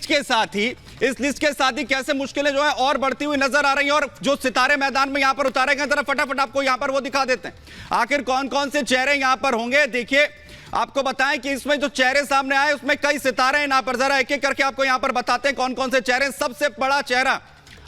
List के साथ ही कैसे मुश्किलें जो है और बढ़ती हुई नजर आ रही हैं और जो सितारे मैदान में यहां पर उतारे गए, जरा फटाफट आपको यहां पर वो दिखा देते हैं। आखिर कौन कौन से चेहरे यहां पर होंगे, देखिए आपको बताएं कि इसमें जो चेहरे सामने आए उसमें कई सितारे हैं। यहां पर जरा एक एक करके आपको यहां पर बताते हैं कौन कौन से चेहरे। सबसे बड़ा चेहरा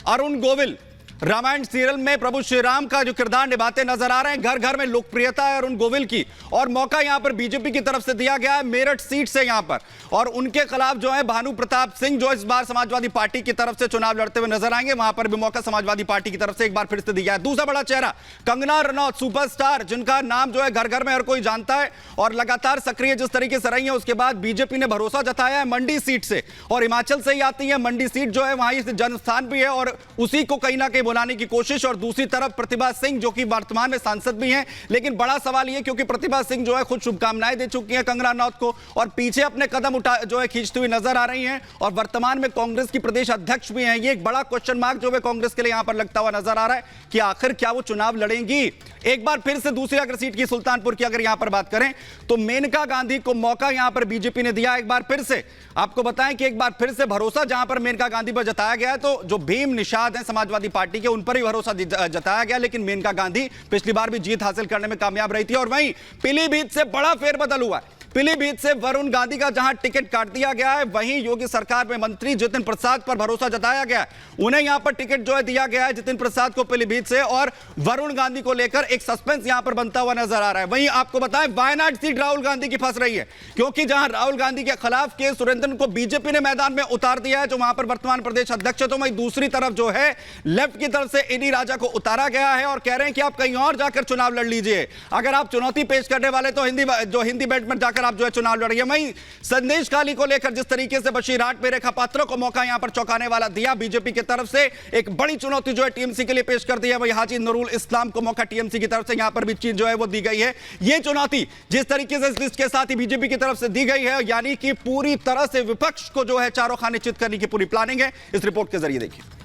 अरुण गोविल, रामायण सीरियल में प्रभु श्री राम का जो किरदार निभाते नजर आ रहे हैं। घर घर में लोकप्रियता है अरुण गोविल की और मौका यहां पर बीजेपी की तरफ से दिया गया है मेरठ सीट से यहां पर, और उनके खिलाफ जो है भानु प्रताप सिंह जो इस बार समाजवादी पार्टी की तरफ से चुनाव लड़ते हुए नजर आएंगे। वहां पर भी मौका समाजवादी पार्टी की तरफ से एक बार फिर से दिया है। दूसरा बड़ा चेहरा कंगना रनौत, सुपरस्टार, जिनका नाम जो है घर घर में हर कोई जानता है और लगातार सक्रिय जिस तरीके से रही है। उसके बाद बीजेपी ने भरोसा जताया है मंडी सीट से, और हिमाचल से ही आती है मंडी सीट जो है, वहां जन्मस्थान भी है और उसी को कहीं ना कहीं बुलाने की कोशिश। और दूसरी तरफ प्रतिभा सिंह जो कि वर्तमान में सांसद भी हैं, लेकिन बड़ा सवाल यह क्योंकि प्रतिभा सिंह जो है खुद शुभकामनाएं दे चुकी हैं कंगना रनौत को और पीछे अपने कदम उठा जो है खींचती हुई नजर आ रही हैं और वर्तमान में कांग्रेस की प्रदेश अध्यक्ष भी हैं। ये एक बड़ा क्वेश्चन मार्क जो है कांग्रेस के लिए यहां पर लगता हुआ नजर आ रहा है कि आखिर क्या वो चुनाव लड़ेंगी। एक बार फिर से दूसरी अगर सीट की सुल्तानपुर की अगर यहां पर बात करें तो मेनका गांधी को मौका यहां पर बीजेपी ने दिया। एक बार फिर से आपको बताएं कि एक बार फिर से भरोसा जहां पर मेनका गांधी पर जताया गया है, तो जो भीम निषाद हैं समाजवादी पार्टी के, उन पर ही भरोसा जताया गया, लेकिन मेनका गांधी पिछली बार भी जीत हासिल करने में कामयाब रही थी। और वहीं पीलीभीत से बड़ा फेरबदल हुआ है। पीलीभीत से वरुण गांधी का जहां टिकट काट दिया गया है, वहीं योगी सरकार में मंत्री जितिन प्रसाद पर भरोसा जताया गया है। उन्हें यहां पर टिकट जो है दिया गया है जितिन प्रसाद को पीलीभीत से, और वरुण गांधी को लेकर एक सस्पेंस यहां पर बनता हुआ नजर आ रहा है। वहीं आपको बताएं वायनाड सीट राहुल गांधी की फंस रही है, क्योंकि जहां राहुल गांधी के खिलाफ के सुरेंद्रन को बीजेपी ने मैदान में उतार दिया है, जो वहां पर वर्तमान प्रदेश अध्यक्ष है, तो वहीं दूसरी तरफ जो है लेफ्ट की तरफ से इडी राजा को उतारा गया है और कह रहे हैं कि आप कहीं और जाकर चुनाव लड़ लीजिए। अगर आप चुनौती पेश करने वाले तो हिंदी बेल्ट में जाकर आप जो है चुनाव लड़िए। वहीं संदेश खाली को लेकर जिस तरीके से बशीर हाट में रेखा पात्रों को मौका यहां पर चौंकाने वाला दिया बीजेपी की तरफ से, एक बड़ी चुनौती जो है टीएमसी के लिए पेश कर दी है। वहीं हाजी नूरुल इस्लाम को मौका टीएमसी की तरफ से यहां पर भी चीज जो है वो दी गई है। ये चुनौती जिस तरीके से इस लिस्ट के साथ ही बीजेपी की तरफ से दी गई है, यानी कि पूरी तरह से विपक्ष को जो है चारों खाने चित करने की पूरी प्लानिंग है। इस रिपोर्ट के जरिए देखिए।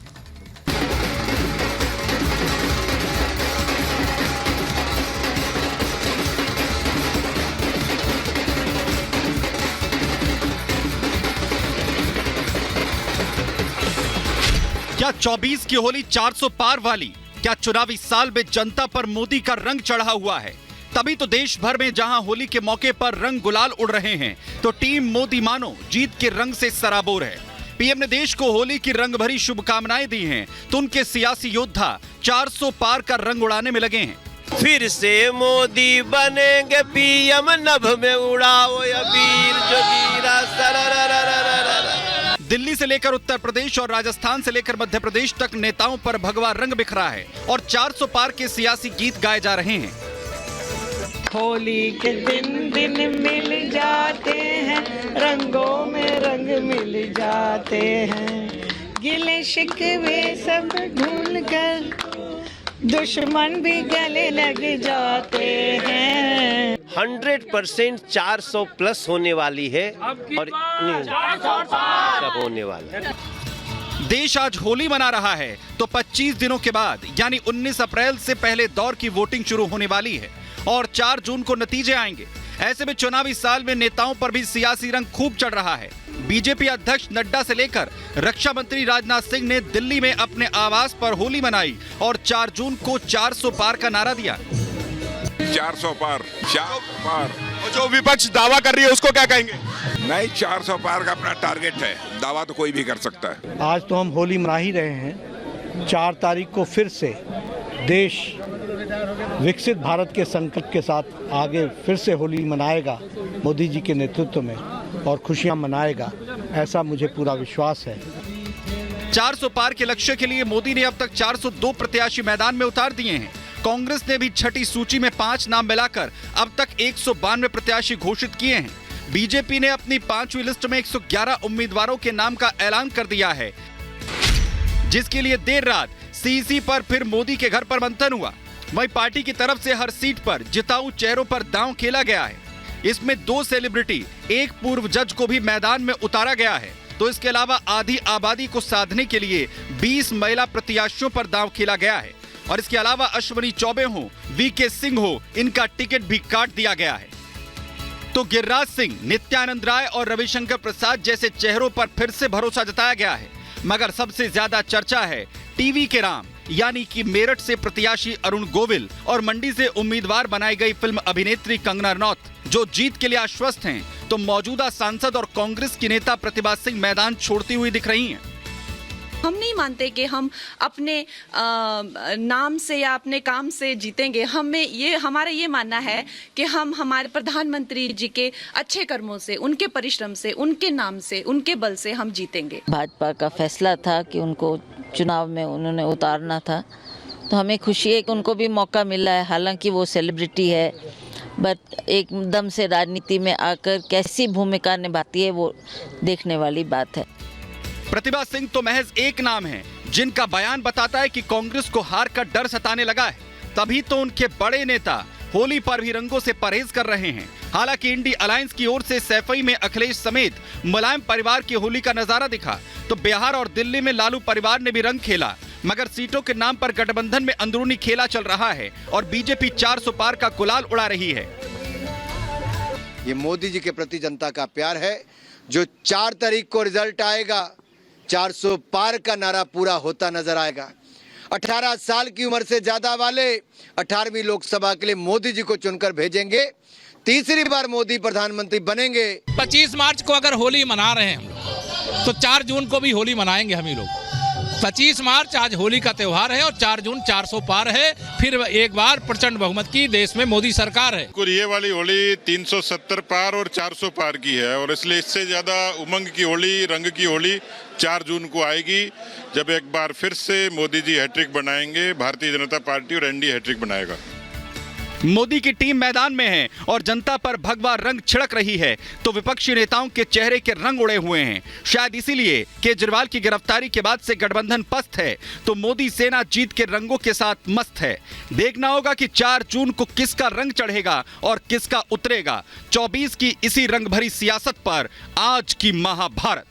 क्या 24 की होली 400 पार वाली? क्या चुनावी साल में जनता पर मोदी का रंग चढ़ा हुआ है? तभी तो देश भर में जहां होली के मौके पर रंग गुलाल उड़ रहे हैं, तो टीम मोदी मानो जीत के रंग से सराबोर है। पीएम ने देश को होली की रंग भरी शुभकामनाएं दी हैं, तो उनके सियासी योद्धा 400 पार का रंग उड़ाने में लगे हैं। फिर से मोदी बनेंगे पीएम, नभ में उड़ाओ अबीर जोगीरा सरररररररर। दिल्ली से लेकर उत्तर प्रदेश और राजस्थान से लेकर मध्य प्रदेश तक नेताओं पर भगवा रंग बिखरा है और 400 पार के सियासी गीत गाए जा रहे हैं। होली के दिन दिन मिल जाते हैं, रंगों में रंग मिल जाते हैं, गिले शिकवे सब भूल कर दुश्मन भी गले लग जाते हैं। 100% 400 प्लस होने वाली है और होने वाला है। देश आज होली मना रहा है तो 25 दिनों के बाद यानी 19 अप्रैल से पहले दौर की वोटिंग शुरू होने वाली है और 4 जून को नतीजे आएंगे। ऐसे में चुनावी साल में नेताओं पर भी सियासी रंग खूब चढ़ रहा है। बीजेपी अध्यक्ष नड्डा से लेकर रक्षा मंत्री राजनाथ सिंह ने दिल्ली में अपने आवास पर होली मनाई और 4 जून को 400 पार का नारा दिया। 400 पार, 400 पार। जो विपक्ष दावा कर रही है उसको क्या कहेंगे? नहीं, 400 पार का अपना टारगेट है, दावा तो कोई भी कर सकता है। आज तो हम होली मना ही रहे हैं। 4 तारीख को फिर से देश विकसित भारत के संकल्प के साथ आगे फिर से होली मनाएगा मोदी जी के नेतृत्व में और खुशियां मनाएगा, ऐसा मुझे पूरा विश्वास है। 400 पार के लक्ष्य के लिए मोदी ने अब तक 402 प्रत्याशी मैदान में उतार दिए हैं। कांग्रेस ने भी छठी सूची में 5 नाम मिलाकर अब तक 192 प्रत्याशी घोषित किए हैं। बीजेपी ने अपनी 5वीं लिस्ट में 111 उम्मीदवारों के नाम का ऐलान कर दिया है, जिसके लिए देर रात सीसी पर फिर मोदी के घर पर मंथन हुआ। वहीं पार्टी की तरफ से हर सीट पर जिताऊ चेहरों पर दांव खेला गया है। इसमें 2 सेलिब्रिटी, एक पूर्व जज को भी मैदान में उतारा गया है, तो इसके अलावा आधी आबादी को साधने के लिए 20 महिला प्रत्याशियों पर दांव खेला गया है और इसके अलावा अश्विनी चौबे हो, वीके सिंह हो, इनका टिकट भी काट दिया गया है। तो गिरिराज सिंह, नित्यानंद राय और रविशंकर प्रसाद जैसे चेहरों पर फिर से भरोसा जताया गया है, मगर सबसे ज्यादा चर्चा है टीवी के राम यानी कि मेरठ से प्रत्याशी अरुण गोविल और मंडी से उम्मीदवार बनाई गई फिल्म अभिनेत्री कंगना रनौत, जो जीत के लिए आश्वस्त हैं। तो मौजूदा सांसद और कांग्रेस की नेता प्रतिभा सिंह मैदान छोड़ती हुई दिख रही हैं। हम नहीं मानते कि हम अपने नाम से या अपने काम से जीतेंगे। हमारा ये मानना है कि हम हमारे प्रधानमंत्री जी के अच्छे कर्मों से, उनके परिश्रम से, उनके नाम से, उनके बल से हम जीतेंगे। भाजपा का फैसला था कि उनको चुनाव में उन्होंने उतारना था, तो हमें खुशी है कि उनको भी मौका मिला है। हालांकि वो सेलिब्रिटी है, बट एकदम से राजनीति में आकर कैसी भूमिका निभाती है वो देखने वाली बात है। प्रतिभा सिंह तो महज एक नाम है जिनका बयान बताता है कि कांग्रेस को हार का डर सताने लगा है, तभी तो उनके बड़े नेता होली पर भी रंगों से परहेज कर रहे हैं। हालांकि इंडी अलायंस की ओर से सैफई में अखिलेश समेत मुलायम परिवार की होली का नजारा दिखा, तो बिहार और दिल्ली में लालू परिवार ने भी रंग खेला, मगर सीटों के नाम पर गठबंधन में अंदरूनी खेला चल रहा है और बीजेपी 400 पार का गुलाल उड़ा रही है। ये मोदी जी के प्रति जनता का प्यार है। जो 4 तारीख को रिजल्ट आएगा, 400 पार का नारा पूरा होता नजर आएगा। 18 साल की उम्र से ज्यादा वाले 18वीं लोकसभा के लिए मोदी जी को चुनकर भेजेंगे। तीसरी बार मोदी प्रधानमंत्री बनेंगे। 25 मार्च को अगर होली मना रहे हैं हम लोग, तो 4 जून को भी होली मनाएंगे हम ही लोग। 25 मार्च आज होली का त्योहार है और 4 जून 400 पार है। फिर एक बार प्रचंड बहुमत की देश में मोदी सरकार है। ये वाली होली 370 पार और 400 पार की है, और इसलिए इससे ज्यादा उमंग की होली, रंग की होली 4 जून को आएगी, जब एक बार फिर से मोदी जी हैट्रिक बनाएंगे। भारतीय जनता पार्टी और एनडीए हैट्रिक बनाएगा। मोदी की टीम मैदान में है और जनता पर भगवा रंग छिड़क रही है, तो विपक्षी नेताओं के चेहरे के रंग उड़े हुए हैं। शायद इसीलिए केजरीवाल की गिरफ्तारी के बाद से गठबंधन पस्त है, तो मोदी सेना जीत के रंगों के साथ मस्त है। देखना होगा कि 4 जून को किसका रंग चढ़ेगा और किसका उतरेगा। 24 की इसी रंग भरी सियासत पर आज की महाभारत।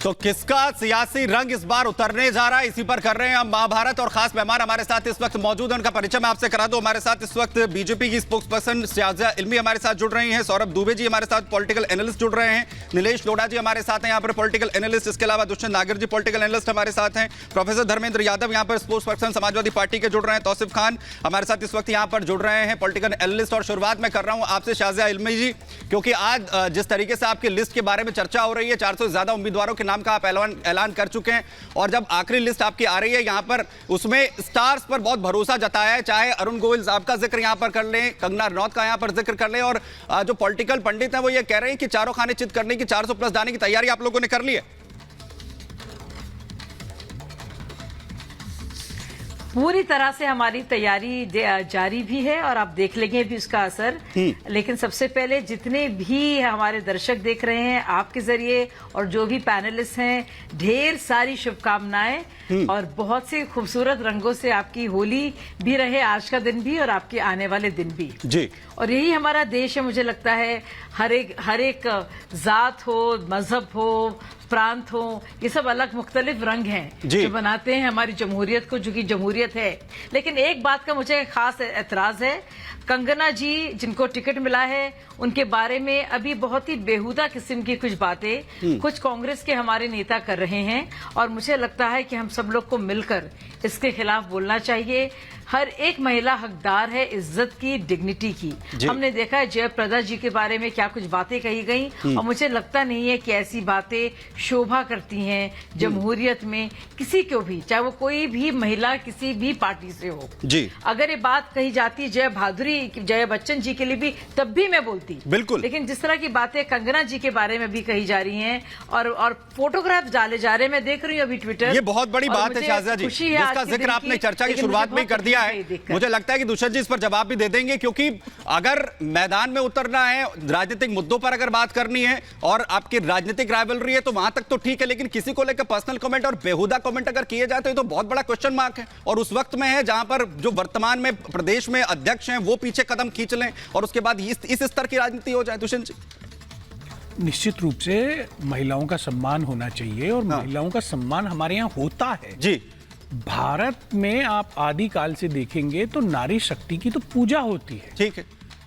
तो किसका सियासी रंग इस बार उतरने जा रहा है, इसी पर कर रहे हैं हम महाभारत। और खास मेहमान हमारे साथ इस वक्त मौजूद है, उनका परिचय मैं आपसे करा दूं। हमारे साथ इस वक्त बीजेपी की स्पोक्सपर्सन शाजिया इल्मी हमारे साथ जुड़ रही हैं, सौरभ दुबे जी हमारे साथ पॉलिटिकल एनालिस्ट जुड़ रहे हैं, नीलेश लोढ़ा जी हमारे साथ हैं यहाँ पर पॉलिटिकल एनालिस्ट, इसके अलावा दुष्यंत नागर जी पॉलिटिकल एनालिस्ट हमारे साथ हैं, प्रोफेसर धर्मेंद्र यादव यहाँ पर स्पोक्सपर्सन समाजवादी पार्टी के जुड़ रहे हैं, तौसीफ खान हमारे साथ इस वक्त यहाँ पर जुड़ रहे हैं पॉलिटिकल एनालिस्ट। और शुरुआत मैं कर रहा हूँ आपसे शाजिया इल्मी जी, क्योंकि आज जिस तरीके से आपकी लिस्ट के बारे में चर्चा हो रही है, 400 से ज्यादा उम्मीदवारों के नाम का आप ऐलान कर चुके हैं, और जब आखिरी लिस्ट आपकी आ रही है यहाँ पर, उसमें स्टार्स पर बहुत भरोसा जताया है। चाहे अरुण गोविल साहब का जिक्र यहाँ पर कर लें, कंगना रनौत का यहाँ पर जिक्र कर लें, और जो पॉलिटिकल पंडित हैं वो ये कह रहे हैं कि चारों खाने चित करने की, 400 प्लस जाने की तैयारी आप लोगों ने कर ली है। पूरी तरह से हमारी तैयारी जारी भी है और आप देख लेंगे भी उसका असर। लेकिन सबसे पहले जितने भी हमारे दर्शक देख रहे हैं आपके जरिए, और जो भी पैनलिस्ट हैं, ढेर सारी शुभकामनाएं और बहुत से खूबसूरत रंगों से आपकी होली भी रहे, आज का दिन भी और आपके आने वाले दिन भी जी। और यही हमारा देश है। मुझे लगता है हर एक जात हो, मजहब हो, प्रांत हो, ये सब अलग मुख्तलिफ रंग हैं जो बनाते हैं हमारी जमहूरियत को, जो कि जमहूरियत है। लेकिन एक बात का मुझे खास एतराज है, कंगना जी जिनको टिकट मिला है उनके बारे में अभी बहुत ही बेहुदा किस्म की कुछ बातें कुछ कांग्रेस के हमारे नेता कर रहे हैं, और मुझे लगता है कि हम सब लोग को मिलकर इसके खिलाफ बोलना चाहिए। हर एक महिला हकदार है इज्जत की, डिग्निटी की। हमने देखा है जयप्रदा जी के बारे में क्या कुछ बातें कही गई, और मुझे लगता नहीं है कि ऐसी बातें शोभा करती हैं जमहूरियत में किसी को भी, चाहे वो कोई भी महिला किसी भी पार्टी से हो जी। अगर ये बात कही जाती जय बच्चन जी के लिए भी, तब भी मैं बोलती बिल्कुल। लेकिन जिस तरह की बातें कंगना जी के बारे में भी कही जा रही हैं और फोटोग्राफ डाले जा रहे हैं, मैं देख रही हूँ अभी ट्विटर, ये बहुत बड़ी बात है शाजिया जी, जिसका जिक्र आपने चर्चा की शुरुआत में कर दिया है। मुझे लगता है कि दुष्यंत जी इस पर जवाब भी दे देंगे, क्योंकि अगर मैदान में उतरना है, राजनीतिक मुद्दों पर अगर बात करनी है और आपकी राजनीतिक राइवलरी है, तो वहां तक तो ठीक है, लेकिन किसी को लेकर पर्सनल कमेंट और बेहुदा कमेंट अगर किए जाते हैं तो बहुत बड़ा क्वेश्चन मार्क है। और उस वक्त में है जहां पर जो वर्तमान में प्रदेश में अध्यक्ष हैं वो पीछे कदम खींच लें और उसके बाद इस स्तर की राजनीति हो जाए। दुष्यंत जी, निश्चित रूप से महिलाओं का सम्मान होना चाहिए, और महिलाओं का सम्मान हमारे यहाँ होता है जी। भारत में आप आदिकाल से देखेंगे तो नारी शक्ति की तो पूजा होती है। ठीक है।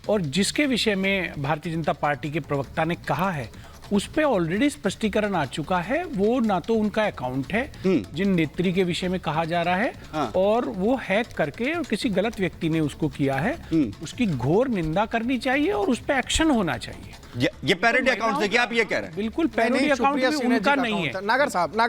और जिसके विषय में भारतीय जनता पार्टी के प्रवक्ता ने कहा है उस पे ऑलरेडी स्पष्टीकरण आ चुका है। वो ना तो उनका अकाउंट है जिन नेत्री के विषय में कहा जा रहा है, और वो हैक करके और किसी गलत व्यक्ति ने उसको किया है। उसकी घोर निंदा करनी चाहिए और उस पे एक्शन होना चाहिए। ये पैरोडी अकाउंट से क्या आप ये कह रहे हैं? बिल्कुल पैरोडी अकाउंट भी उनका नहीं है। नागर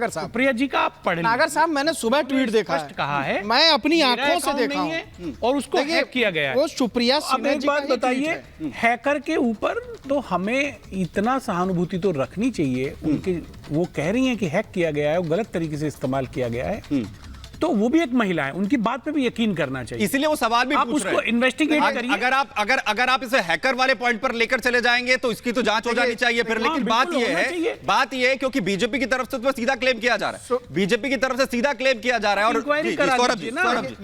साहब प्रिया जी का आप पढ़ नागर साहब, मैंने सुबह ट्वीट देखा है, कहा है, मैं अपनी आंखों से देखा हूं, और उसको हैक किया गया है। वो सुप्रिया अब एक बात बताइए, हैकर के ऊपर तो हमें इतना सहानुभूति तो रखनी चाहिए। उनके वो कह रही हैं कि हैक किया गया है, वो गलत तरीके से इस्तेमाल किया गया है, तो वो भी एक महिला है, उनकी बात पे भी यकीन करना चाहिए। इसीलिए वो सवाल भी आप पूछ रहे हैं। उसको इन्वेस्टिगेट करिए। अगर आप इसे हैकर वाले पॉइंट पर लेकर चले जाएंगे तो इसकी तो जांच हो जानी चाहिए फिर। लेकिन बात ये है क्योंकि बीजेपी की तरफ से तो सीधा क्लेम किया जा रहा है, बीजेपी की तरफ से सीधा क्लेम किया जा रहा है। और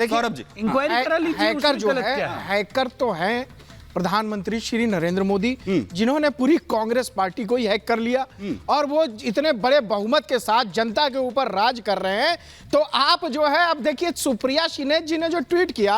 सौरभ जी हैकर जो है, हैकर तो है प्रधानमंत्री श्री नरेंद्र मोदी, जिन्होंने पूरी कांग्रेस पार्टी को ही हैक कर लिया, और वो इतने बड़े बहुमत के साथ जनता के ऊपर राज कर रहे हैं। तो आप जो है, अब देखिए सुप्रिया शिनेज जी ने जो ट्वीट किया,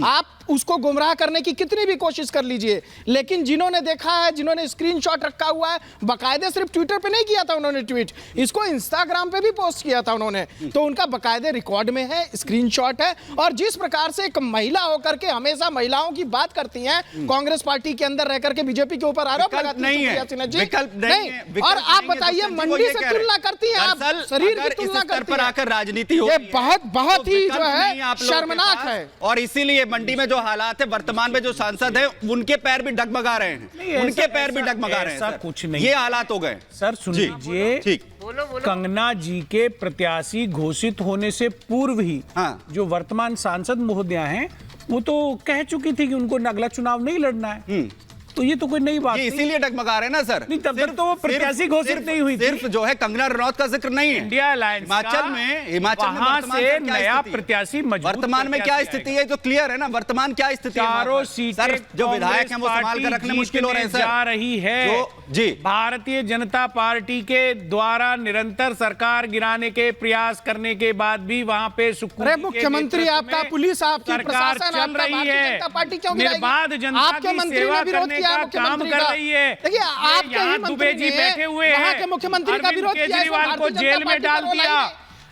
आप उसको गुमराह करने की कितनी भी कोशिश कर लीजिए, लेकिन जिन्होंने देखा है, जिन्होंने स्क्रीनशॉट रखा हुआ है, बकायदे सिर्फ ट्विटर पे नहीं किया था उन्होंने ट्वीट, इसको इंस्टाग्राम पे भी पोस्ट किया था उन्होंने, तो उनका बकायदे रिकॉर्ड में है, स्क्रीनशॉट है। और जिस प्रकार से एक महिला होकर के हमेशा महिलाओं की बात करती हैं, कांग्रेस पार्टी के अंदर रहकर के बीजेपी के ऊपर आरोप लगाती नहीं है, विकल्प नहीं है। और आप बताइए, मंडी से तुलना करती हैं आप, शरीर की तुलना करती हैं, आकर राजनीति हो, ये बहुत ही जो है शर्मनाक है। और इसीलिए मंडी में जो हालात है, वर्तमान में जो सांसद है उनके पैर भी डगमगा रहे हैं, उनके पैर भी डगमगा रहे हैं। ऐसा कुछ नहीं, ये हालात हो गए। सर सुन लीजिए, ठीक, कंगना जी के प्रत्याशी घोषित होने से पूर्व ही जो वर्तमान सांसद महोदया हैं वो तो कह चुकी थी कि उनको अगला चुनाव नहीं लड़ना है। तो ये तो कोई नई बात नहीं, इसीलिए डगमगा रहे हैं ना सर। नहीं, तब तक तो वो प्रत्याशी घोषित नहीं हुई थी। सिर्फ जो है कंगना रनौत का जिक्र नहीं है। इंडिया अलायंस हिमाचल में वहां से नया प्रत्याशी वर्तमान में क्या स्थिति है, जो क्लियर है ना, वर्तमान क्या स्थिति है। चारों सीटें जो विधायक हैं वो संभाल कर रखने मुश्किल हो रहे हैं सर। जा रही है जी, भारतीय जनता पार्टी के द्वारा निरंतर सरकार गिराने के प्रयास करने के बाद भी वहां पे अरे मुख्यमंत्री आपका, पुलिस आपकी, प्रशासन आपका, भारतीय जनता पार्टी क्यों गिराएगी? आपके मंत्री ने विरोध किया, मुख्यमंत्री का। देखिए, आपके ही मंत्री ने बैठे हुए वहां के मुख्यमंत्री का विरोध किया, केजरीवाल को जेल में डाल दिया।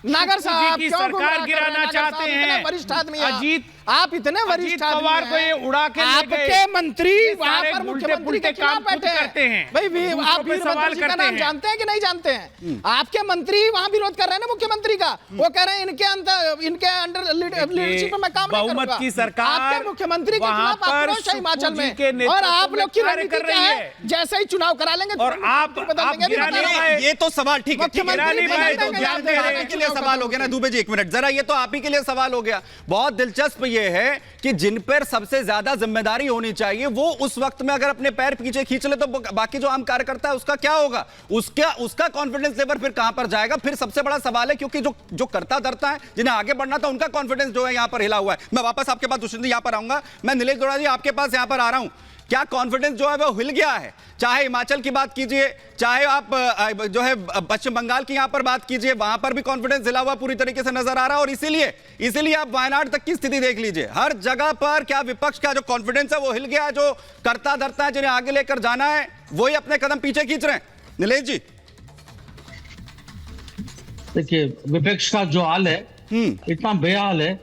नागर साहब की सरकार गिराना चाहते हैं, वरिष्ठ आदमी अजीत आप इतने वरिष्ठ पवार को ये उड़ा के आपके मंत्री वहां पर मुख्यमंत्री के खिलाफ बैठे करते हैं। भाई आप वीरभद्र जी का नाम जानते हैं कि नहीं जानते हैं? आपके मंत्री वहां विरोध कर रहे हैं ना मुख्यमंत्री का, वो कह रहे हैं इनके अंडर लीडरशिप में मैं काम नहीं करूंगा। बहुमत की सरकार, आपके मुख्यमंत्री के खिलाफ आक्रोश है हिमाचल में, और आप लोग की रणनीति क्या है? जैसे ही चुनाव करा लेंगे और आप ये तो सवाल, ठीक है, सवाल हो गया ना दुबे जी, एक मिनट जरा, ये तो आप ही के लिए सवाल हो गया। बहुत दिलचस्प ये है कि जिन पर सबसे ज्यादा जिम्मेदारी होनी चाहिए वो उस वक्त में अगर अपने पैर पीछे खींच ले तो बाकी जो आम कार्यकर्ता है उसका क्या होगा? उसका कॉन्फिडेंस लेवल फिर कहां पर जाएगा? फिर सबसे बड़ा सवाल है, क्योंकि जो करता धरता है, जिन्हें आगे बढ़ना था, उनका कॉन्फिडेंस जो है यहां पर हिला हुआ है। मैं वापस आपके पास दुष्यंत यहां पर आऊंगा, मैं नीलेश गौड़ा जी आपके पास यहां पर आ रहा हूं। क्या कॉन्फिडेंस जो है वो हिल गया है? चाहे हिमाचल की बात कीजिए, चाहे आप जो है पश्चिम बंगाल की यहां पर बात कीजिए, वहां पर भी कॉन्फिडेंस हिला हुआ पूरी तरीके से नजर आ रहा है। और इसीलिए आप वायनाड तक की स्थिति देख लीजिए, हर जगह पर क्या विपक्ष का जो कॉन्फिडेंस है वो हिल गया है। जो करता धरता है, जिन्हें आगे लेकर जाना है, वही अपने कदम पीछे खींच रहे हैं। नीलेश जी, देखिए, विपक्ष का जो हाल है इतना बेहाल है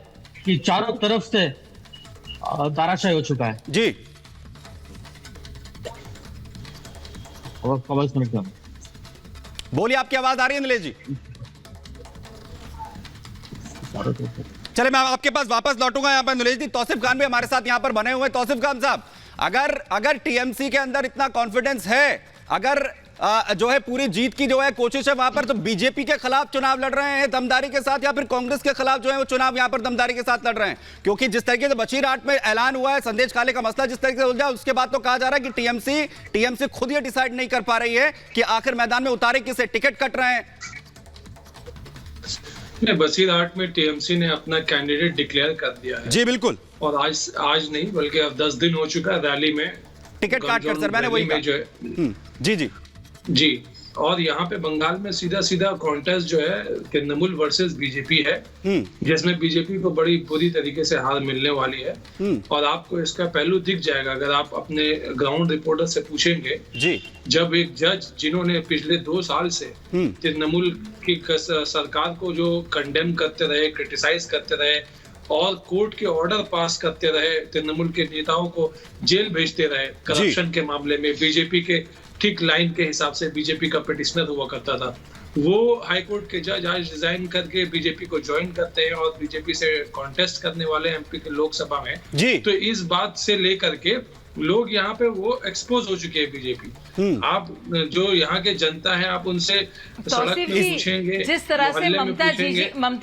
कि चारों तरफ से तानाशाही हो चुका है जी। बोलिए, आपकी आवाज आ रही है नीलेश जी? चले, मैं आपके पास वापस लौटूंगा यहाँ पर नीलेश जी। तौसीफ खान भी हमारे साथ यहाँ पर बने हुए हैं। तौसीफ खान साहब, अगर टीएमसी के अंदर इतना कॉन्फिडेंस है, अगर जो है पूरी जीत की जो है कोशिश है वहां पर, तो बीजेपी के खिलाफ चुनाव लड़ रहे हैं दमदारी के साथ, या फिर कांग्रेस के खिलाफ जो है वो चुनाव यहां पर दमदारी के साथ लड़ रहे हैं? क्योंकि जिस तरीके से बशीरहाट में ऐलान हुआ है, संदेश काले का मसला जिस तरीके से उलझा, उसके बाद तो कहा जा रहा है कि टीएमसी खुद ये डिसाइड नहीं कर पा रही है कि आखिर मैदान में उतारे किसे, टिकट कट रहे हैं। बसीरहाट में टीएमसी ने अपना कैंडिडेट डिक्लेयर कर दिया है। जी बिल्कुल, और आज नहीं बल्कि अब 10 दिन हो चुका है रैली में टिकट काट कर। सर मैंने वही कहा। जो है जी। और यहाँ पे बंगाल में सीधा सीधा कॉन्टेस्ट जो है तृणमूल वर्सेस बीजेपी है, जिसमें बीजेपी को बड़ी बुरी तरीके से हार मिलने वाली है। और आपको इसका पहलू दिख जाएगा अगर आप अपने ग्राउंड रिपोर्टर से पूछेंगे जी। जब एक जज जिन्होंने पिछले 2 साल से तृणमूल की सरकार को जो कंडेम करते रहे, क्रिटिसाइज करते रहे और कोर्ट के ऑर्डर पास करते रहे, तृणमूल के नेताओं को जेल भेजते रहे करप्शन के मामले में, बीजेपी के ठीक लाइन के हिसाब से बीजेपी का पिटिशनर हुआ करता था, वो हाईकोर्ट के जज आज रिजाइन करके बीजेपी को ज्वाइन करते हैं और बीजेपी से कॉन्टेस्ट करने वाले एमपी के लोकसभा में जी। तो इस बात से लेकर के लोग यहाँ पे वो एक्सपोज हो चुके हैं बीजेपी। आप जो यहाँ के जनता है आप उनसे सड़क पे पूछेंगे, जिस तरह से ममता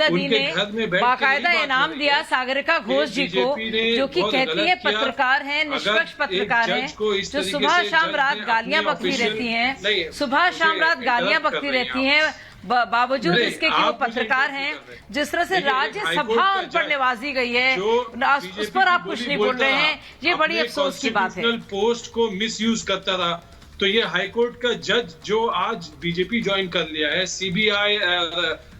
दी ने बाकायदा इनाम दिया सागरिका घोष जी को, जो कि कहती है पत्रकार हैं, निष्पक्ष पत्रकार हैं, जो सुबह शाम रात गालियां बकती रहती हैं, सुबह शाम रात गालियां बकती रहती हैं, बावजूद इसके कि वो पत्रकार हैं। जिस तरह से राज्यसभा उन पर नवाजी गई है, उस पर आप कुछ नहीं बोल रहे हैं, ये बड़ी अफसोस की बात है। पोस्ट को मिसयूज करता था, तो ये हाईकोर्ट का जज जो आज बीजेपी ज्वाइन कर लिया है, सीबीआई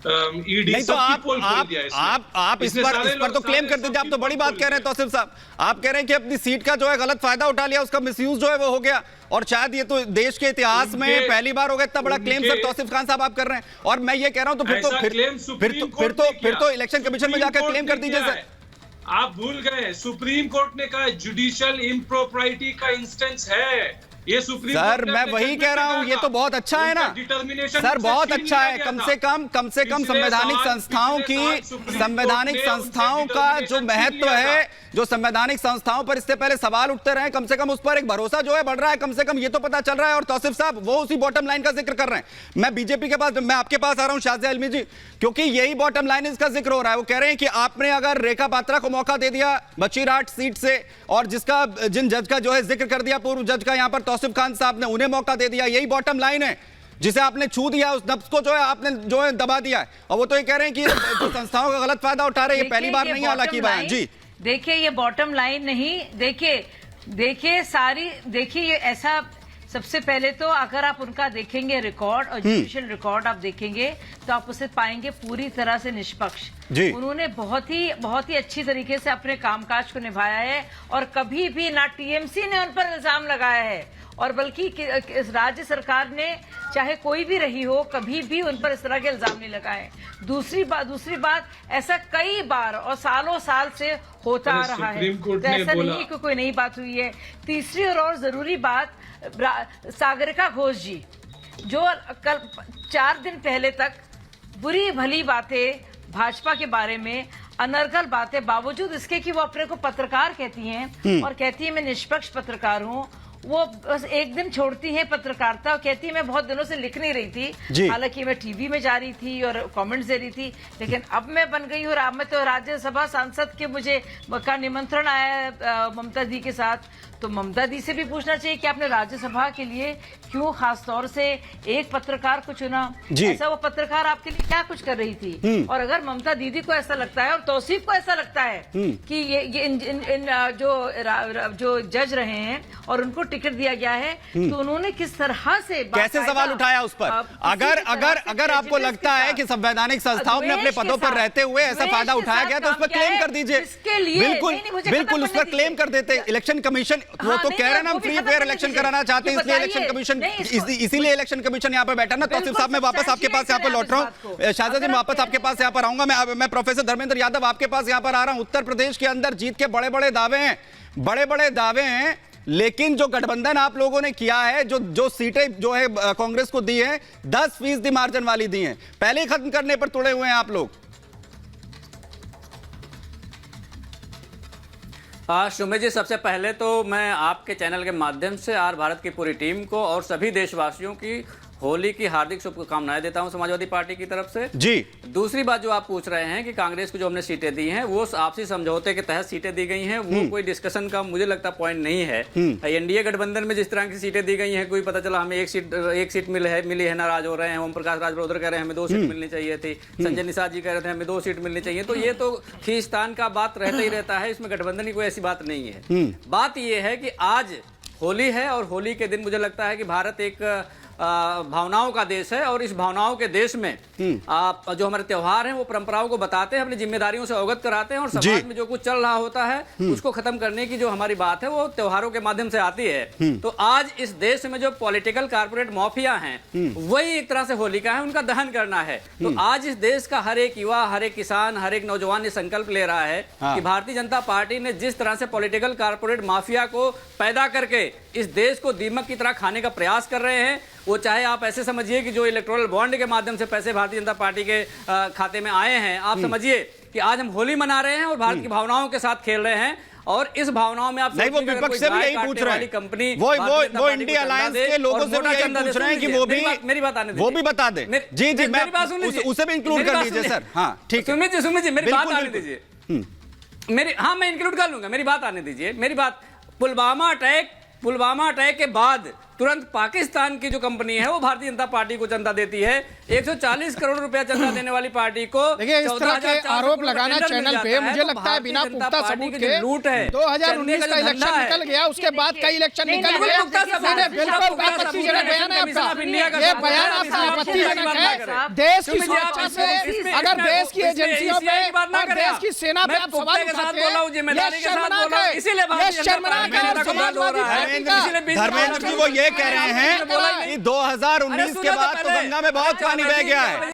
ईडी नहीं, तो आप इस पर तो क्लेम कर दीजिए। आप तो बड़ी बात कह रहे हैं तौसीफ साहब, आप कह रहे हैं कि अपनी सीट का जो है गलत फायदा उठा लिया, उसका मिसयूज जो है वो हो गया, और शायद ये तो देश के इतिहास में पहली बार होगा इतना बड़ा क्लेम सर तौसीफ खान साहब आप कर रहे हैं। और मैं ये कह रहा हूं तो फिर तो इलेक्शन कमीशन में जाकर क्लेम कर दीजिए सर। आप भूल गए, सुप्रीम कोर्ट ने कहा जुडिशियल इम्प्रोप्राइटी का इंस्टेंस है ये सुप्रीम सर। मैं वही कह रहा हूं, ये तो बहुत अच्छा है ना सर, बहुत अच्छा है। कम से कम संवैधानिक संस्थाओं का जो महत्व है, जो संवैधानिक संस्थाओं पर इससे पहले सवाल उठते रहे, कम से कम उस पर एक भरोसा जो है बढ़ रहा है, कम से कम ये तो पता चल रहा है। और तौसीफ साहब वो उसी बॉटम लाइन का जिक्र कर रहे हैं। मैं बीजेपी के पास, मैं आपके पास आ रहा हूं शाहजिया इल्मी जी, क्योंकि यही बॉटम लाइन इसका जिक्र हो रहा है। वो कह रहे हैं कि आपने अगर रेखा बात्रा को मौका दे दिया बचीराट सीट से, और जिन जज का जो है जिक्र कर दिया पूर्व जज का, यहां पर तौसीफ खान साहब ने, उन्हें मौका दे दिया, यही बॉटम लाइन है जिसे आपने छू दिया, उस नब्ज को जो है आपने जो है दबा दिया है। और वो तो ये कह रहे हैं कि जो संस्थाओं का गलत फायदा उठा रहे हैं, ये पहली बार नहीं हालांकि बयान जी। देखिए ये बॉटम लाइन नहीं, देखिए ये ऐसा, सबसे पहले तो अगर आप उनका देखेंगे रिकॉर्ड और जुडिशियल रिकॉर्ड आप देखेंगे तो आप उसे पाएंगे पूरी तरह से निष्पक्ष। उन्होंने बहुत ही अच्छी तरीके से अपने कामकाज को निभाया है, और कभी भी ना टीएमसी ने उन पर इल्जाम लगाया है, और बल्कि राज्य सरकार ने चाहे कोई भी रही हो कभी भी उन पर इस तरह के इल्जाम नहीं लगाए। दूसरी बात ऐसा कई बार और सालों साल से होता आ रहा है, तो ऐसा नहीं कि कोई नई बात हुई है। तीसरी और जरूरी बात, सागरिका घोष जी जो कल 4 दिन पहले तक बुरी भली बातें भाजपा के बारे में, अनर्गल बातें, बावजूद इसके कि वो अपने को पत्रकार कहती हैं और कहती है मैं निष्पक्ष पत्रकार हूं, वो बस एक दिन छोड़ती हैं पत्रकारिता और कहती है मैं बहुत दिनों से लिख नहीं रही थी, हालांकि मैं टीवी में जा रही थी और कमेंट्स दे रही थी, लेकिन अब मैं बन गई हूँ। अब मैं तो राज्यसभा सांसद के मुझे का निमंत्रण आया है ममता दी के साथ, तो ममता दी से भी पूछना चाहिए कि आपने राज्यसभा के लिए क्यों खास तौर से एक पत्रकार को चुना, ऐसा वो पत्रकार आपके लिए क्या कुछ कर रही थी। और अगर ममता दीदी को ऐसा लगता है और तौसीफ को ऐसा लगता है कि ये इन जो जज रहे हैं और उनको टिकट दिया गया है, तो उन्होंने किस तरह से कैसे सवाल उठाया उस पर। अगर आपको लगता है कि संवैधानिक संस्थाओं में अपने पदों पर रहते हुए ऐसा फायदा उठाया गया तो उस पर क्लेम कर दीजिए, बिल्कुल उस पर क्लेम कर देते। इलेक्शन कमीशन वो तो कह रहे हैं ना हम फ्री फेयर इलेक्शन कराना चाहते हैं, इसलिए इलेक्शन कमीशन, इसीलिए इलेक्शन कमीशन यहाँ पे बैठा ना। तौसीफ साहब मैं वापस आपके पास यहाँ पर लौट रहा हूँ, शाहजा जी मैं वापस आपके पास यहाँ पर आऊंगा। मैं प्रोफेसर धर्मेंद्र यादव आपके पास यहाँ पर आ रहा हूँ। उत्तर प्रदेश के अंदर जीत के बड़े बड़े दावे हैं, लेकिन जो गठबंधन आप लोगों ने किया है, जो सीटें जो है कांग्रेस को दी है 10% मार्जिन वाली दी हैं, पहले ही खत्म करने पर तुड़े हुए हैं आप लोग। सुमित जी, सबसे पहले तो मैं आपके चैनल के माध्यम से आर भारत की पूरी टीम को और सभी देशवासियों की होली की हार्दिक शुभकामनाएं देता हूं समाजवादी पार्टी की तरफ से जी। दूसरी बात जो आप पूछ रहे हैं कि कांग्रेस को जो हमने सीटें दी हैं वो आपसी समझौते के तहत सीटें दी गई हैं, वो कोई डिस्कशन का मुझे लगता पॉइंट नहीं है। एनडीए गठबंधन में जिस तरह की सीटें दी गई हैं, कोई पता चला हमें एक सीट मिली है, नाराज हो रहे हैं। ओम प्रकाश राजभर कह रहे हैं हमें 2 सीट मिलनी चाहिए थी, संजय निषाद जी कह रहे थे हमें 2 सीट मिलनी चाहिए। तो ये तो खींचतान का बात रहता ही रहता है, इसमें गठबंधन की कोई ऐसी बात नहीं है। बात यह है कि आज होली है और होली के दिन मुझे लगता है कि भारत एक भावनाओं का देश है और इस भावनाओं के देश में आप जो हमारे त्योहार हैं वो परंपराओं को बताते हैं, अपनी जिम्मेदारियों से अवगत कराते हैं और समाज में जो कुछ चल रहा होता है उसको खत्म करने की जो हमारी बात है वो त्योहारों के माध्यम से आती है। तो आज इस देश में जो पॉलिटिकल कारपोरेट माफिया हैं वही एक तरह से होलिका है, उनका दहन करना है। तो आज इस देश का हर एक युवा, हर एक किसान, हर एक नौजवान ये संकल्प ले रहा है कि भारतीय जनता पार्टी ने जिस तरह से पॉलिटिकल कारपोरेट माफिया को पैदा करके इस देश को दीमक की तरह खाने का प्रयास कर रहे हैं, वो चाहे आप ऐसे समझिए कि जो इलेक्टोरल बॉन्ड के माध्यम से पैसे भारतीय जनता पार्टी के खाते में आए हैं, आप समझिए कि आज हम होली मना रहे हैं और भारत की भावनाओं के साथ खेल रहे हैं। और इस भावनाओं में आप नहीं, वो विपक्ष से भी यही पूछ रहे हैं, कंपनी वो इंडिया अलायंस के लोगों से भी यही पूछ रहे हैं कि वो भी मेरी बात आने दीजिए, वो भी बता दें। जी जी, मेरी बात सुन लीजिए, उसे भी इंक्लूड कर लीजिए सर। हाँ ठीक है, सुमित जी मेरी बात आने दीजिए, मैं इंक्लूड कर लूंगा, मेरी बात आने दीजिए। मेरी बात, पुलवामा अटैक के बाद तुरंत पाकिस्तान की जो कंपनी है वो भारतीय जनता पार्टी को चंदा देती है। 140 करोड़ रुपया चंदा देने वाली पार्टी को देखिए इस तरह के आरोप लगाना चैनल पे मुझे लगता है बिना पुख्ता सबूत के लूट है। 2019 का इलेक्शन निकल गया, उसके बाद कई इलेक्शन निकल गए। बिल्कुल आपत्तिजनक बयान है आपका, ये बयान आपका आपत्तिजनक है। देश की सुरक्षा से अगर देश की एजेंसियों पे और देश की सेना पे आप सवाल उठाते हैं, ये शर्मनाक है, समाजवादी पार्टी का। धर्मेंद्र जी वो ये कह रहे हैं कि 2019 के बाद तो गंगा में बहुत पानी बह गया है।